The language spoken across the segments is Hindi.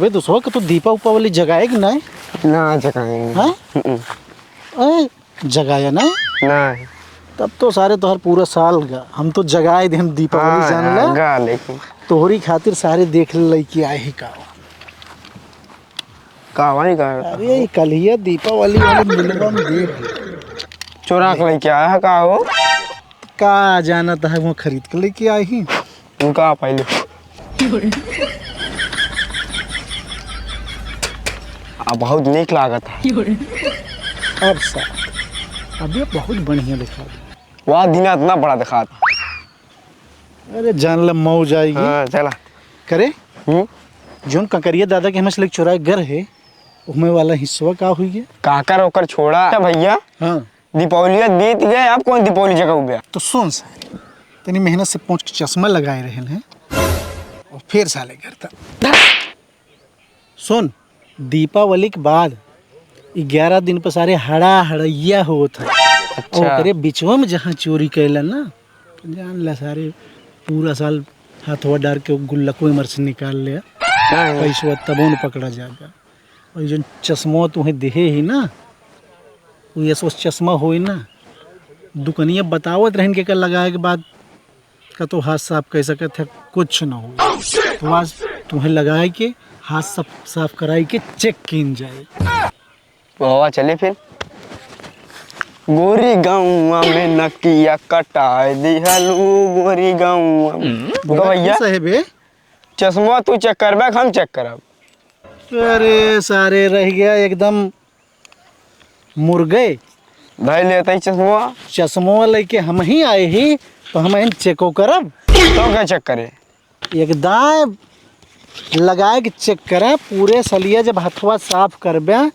वे दूसरा का तो दीपा उपा वाली जगह है कि नहीं? ना जगाएंगे। हैं? जगाया ना? नहीं। तब तो सारे तोहर पूरा साल गा हम तो जगाए दे हम दीपावली जान ला गा लेकिन तोहरी खातिर सारे देख ले कि आए ही का नहीं का। अरे कलिया दीपावली वाले मिलवा में देख चोरा के लेके आया है का हो? का जाना था वो खरीद के लेके आए ही उनका पहले अब बहुत नीक लागत है। अब सा अभी बहुत बढ़िया दिखा वहाँ दिन इतना बड़ा दिखा था। अरे जान ला मौज आएगी। हाँ चला करे जोन ककरिया दादा के हमें से लेके चुराए घर है उसमें वाला हिस्सा का हुई है काकर होकर छोड़ा भैया। हाँ दीपावली बीत गए आप कौन दीपावली जगह हो गया तो सुन सारे तनी मेहनत से पहुँच के चश्मा लगाए रहे हैं और फिर साले घर था सुन दीपावली के बाद 11 दिन पर सारे हड़ैया होता है। अच्छा। और करे बिचवा में जहाँ चोरी कैला ना तो जान ला सारे पूरा साल हाथवा डार के गुल्लको मर से निकाल लिया पैसा तबो न पकड़ा जाएगा। और जो चश्मा तुम्हें देहे ही ना वो ये सोच चश्मा हो ना दुकनिया बतावत रहन के लगाए के बाद का तो हाथ साफ कह सकते थे कुछ ना हो तो आज तुम्हें लगाए के हाथ साफ कराई के चेक किन जाए। बाबा चले फिर गोरी गाँव में नकिया कटाए दिहलू गोरी गाँव भैया साहेब चश्मा तू चेक करबे हम चेक करब। अरे सारे रह गया एकदम मुर्गे भाई लेते चश्मा चश्मो लेके हम ही आए ही तो हम इन चेको करब तो क्या चेक करे एकदम लगाए के चेक करा पूरे सलिया जब हथवा साफ करबे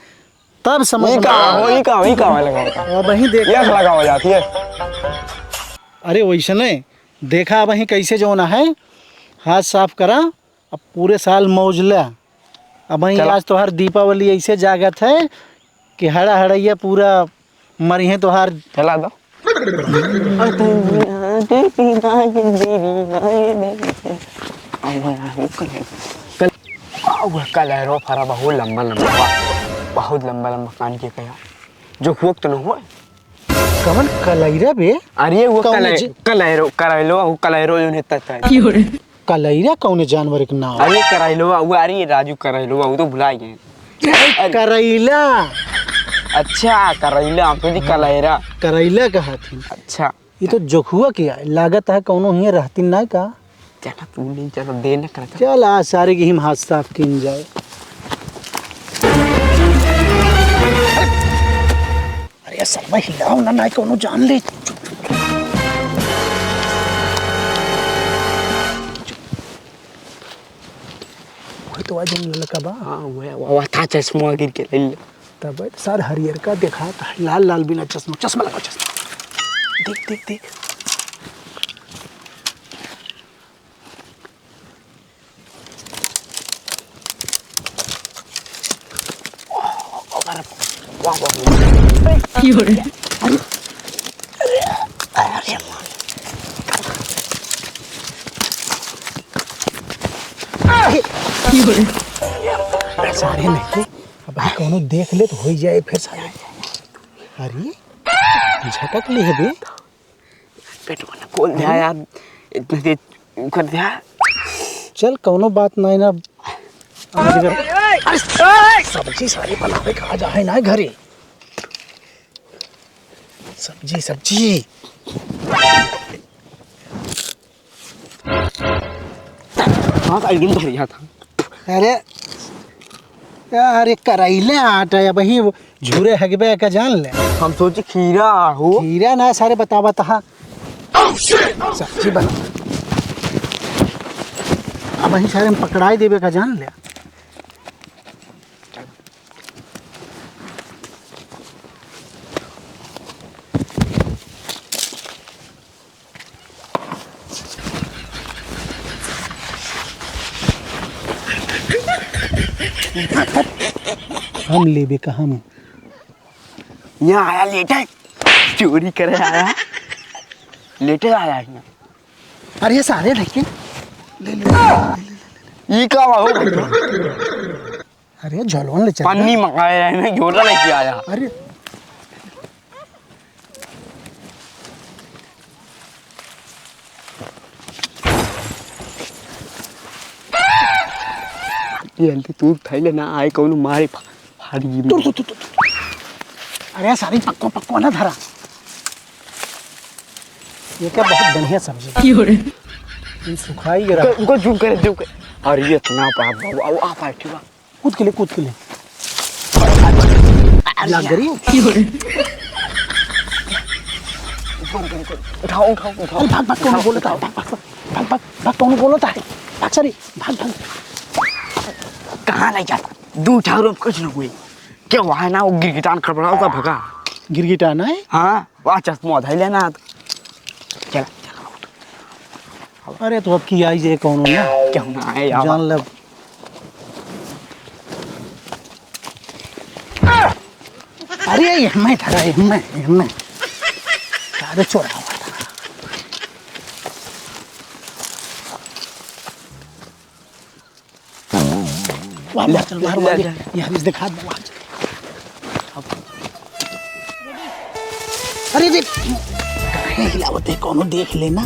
तब समझ में लगा वही देख लगा हो जाती है। अरे वैसे नहीं देखा वही कैसे जो ना है हाथ साफ करा अब पूरे साल मौज ले अब वही आज तो हर दीपावली ऐसे जागत है कि हड़ैया पूरा मरी है तो हर चला दो कल है फरा बहुत लंबा कान के कया जो हुक तो न हो कमन कलैरा बे। अरे वो कलैरो वो कलैरो जो नेता था कलैरा कौन जानवर के नाम? अरे करैलो वो अरे राजू करैलो वो तो भुला गए करैला। अच्छा करैला आप तो कलैरा करैला कहा थी। अच्छा ये तो जोखुआ क्या लागत है कौनो ही रहती ना का चला तू नहीं चलो देना करता चल आज सारे की हिम हाथ साफ किन जाए। अरे सब हिलाओ ना कौनो जान ले तो आज लड़का बा। हां वो था चश्मा गिर के ले तब सर हरियर का देखा था लाल लाल बिना चश्मा लगाओ चश्मा देख सारे नहीं अब कौनो देख ले तो हो जाए फिर सारे। अरे झटक ले है बे पेट में खोल दिया यार इतने देर कर दिया। चल कौनो बात नहीं ना सब्जी सारी बनावे खा जाए ना घरे सब्जी हाँ एकदम बढ़िया था। अरे करैले आटा या वही झूरे हगबे का जान ले हम सोचे खीरा हो खीरा ना सारे बतावा था सब्जी बना अब वही सारे हम पकड़ाई देवे का जान ले। हम लेबे का हम यहाँ आया लेटा चोरी करे आया लेटे आया यहाँ। अरे सारे लेकिन ये क्या हो अरे झोलवन ले चल पन्नी मंगाया है ना, झोला लेके आया। अरे जल्दी तू थैले ना आए कौन मारे फाड़ी तू अरे सारी पक्को पक्को ना धरा। ये क्या बहुत बढ़िया सब्जी ये सुखाई गिरा। उनको जूम करे दे। अरे ये इतना पाप बाबू आ पार्टी बा कूद के ले लग गई। उठाओ उठाओ उठाओ। अरे भाग भाग कौन बोलता है, भाग कौन बोलता है, भाग सरी भाग। कहाँ ले जाता दू ठाकुर कुछ न हुई क्या वहाँ ना वो गिरगिटान खड़बड़ा होता भगा गिरगिटाना है। हाँ वहाँ चश्मा था लेना चल। अरे तो अब की आई जे कौन ना क्यों ना आए यार जान ले। अरे ये मैं था मैं अरे चोरा हुआ था। वहाँ चल बाहर यार इस दिखा दो। अरे देख कहीं हिलावत है कौन देख लेना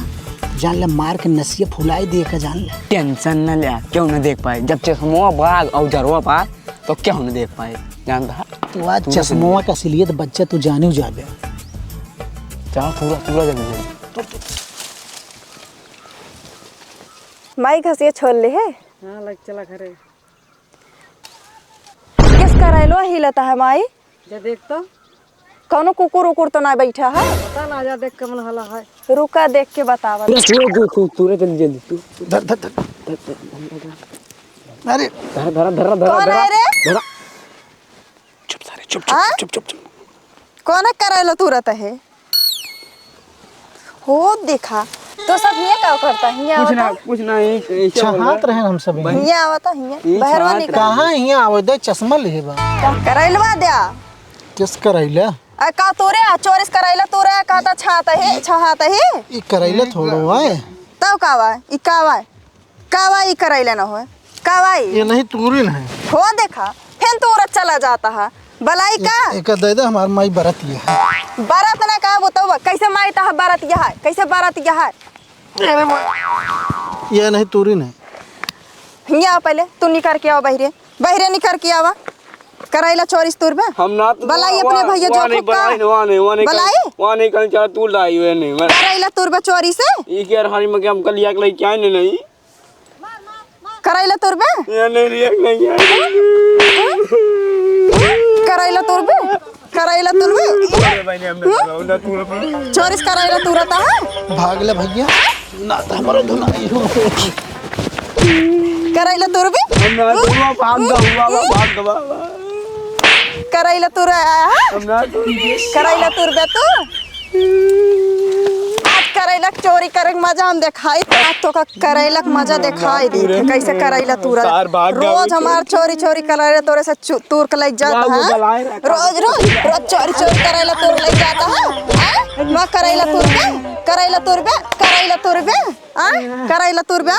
जान ले मार के नसिया फुलाई दे के जान ले। टेंशन न ले क्यों न देख पाए जब चश्मा भाग और जरवा पाए तो क्यों न देख पाए जानता तो आज चश्मा का असलियत बच्चा तू जाने जाबे। चलो थोड़ा जल्दी माई घसिया छोड़ ले है। हाँ लग चला घरे। किस कराइलो हिलता है माई? जा देख तो कौनो कुकुर उकुर तो ना बैठा है? पता ना, जा देख कमल हला है। रुका देख के बतावा। तू जल्दी तू धर अरे धरा कौन है रे? धरा चुप सारे चुप हाँ? चुप कौन है कराइलो तुरत है? हो देखा तो सब ये क्या करता है? कुछ ना ये चाहत रहे हम सब हिया आवता हिया बहरवा निकल। कहां हिया आवे दे चश्मा ले बा कराइलवा दे किस करैला आ का तोरे चोरिस कराइला तोरे का ता छाता है ई करैला थोड़ो है तब कावा ई कावा ई कराइला ना हो कावा ये नहीं तूरी है हो देखा फिर तुरत चला जाता है बलाई का एक दे दे हमार माई बरत ये है बारात ना का बताओ कैसे माई ता बारात यह है कैसे बारात यह है? ये नहीं तूरी नहीं हिया पहले तू निकर के आओ बहरे निकर के आवा कराइला चोरिस तुर में हम ना तो बलाई अपने भैया जो खुक्का बलाई वहां नहीं कल चला तू लाई हुए नहीं मैं कराइला तुर में चोरी से ये क्या हारी में हम कल या के क्या नहीं कराइला तुर में ये नहीं रिएक्ट नहीं है कराइला तुर में चोरिस कराइला तुरता है भाग ले भैया ना तो हमारा धुना नहीं हो कराइला तुर भी हम ना तो भाग दबा कराइला तुर आया है हम ना तो कराइला तुर बे तू आज करैलक चोरी करे के मजा हम दिखाई आज तो का करैलक मजा दिखाई दी कैसे करैला तुरा रोज हमार चोरी करैला तोरे से तूर के लग जाता है रोज चोरी करैला तोर लग जाता है मैं करैला तुर बे करैला तुर बे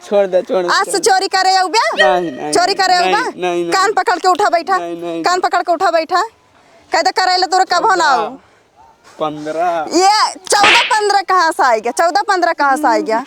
छोड़ दे आज से चोरी करे आऊ बे चोरी करे आऊ बे कान पकड़ के उठा बैठा कहते करैला तोर कब होना आऊ 15 ये 14-15 कहाँ से आ गया 14-15 कहाँ से आ गया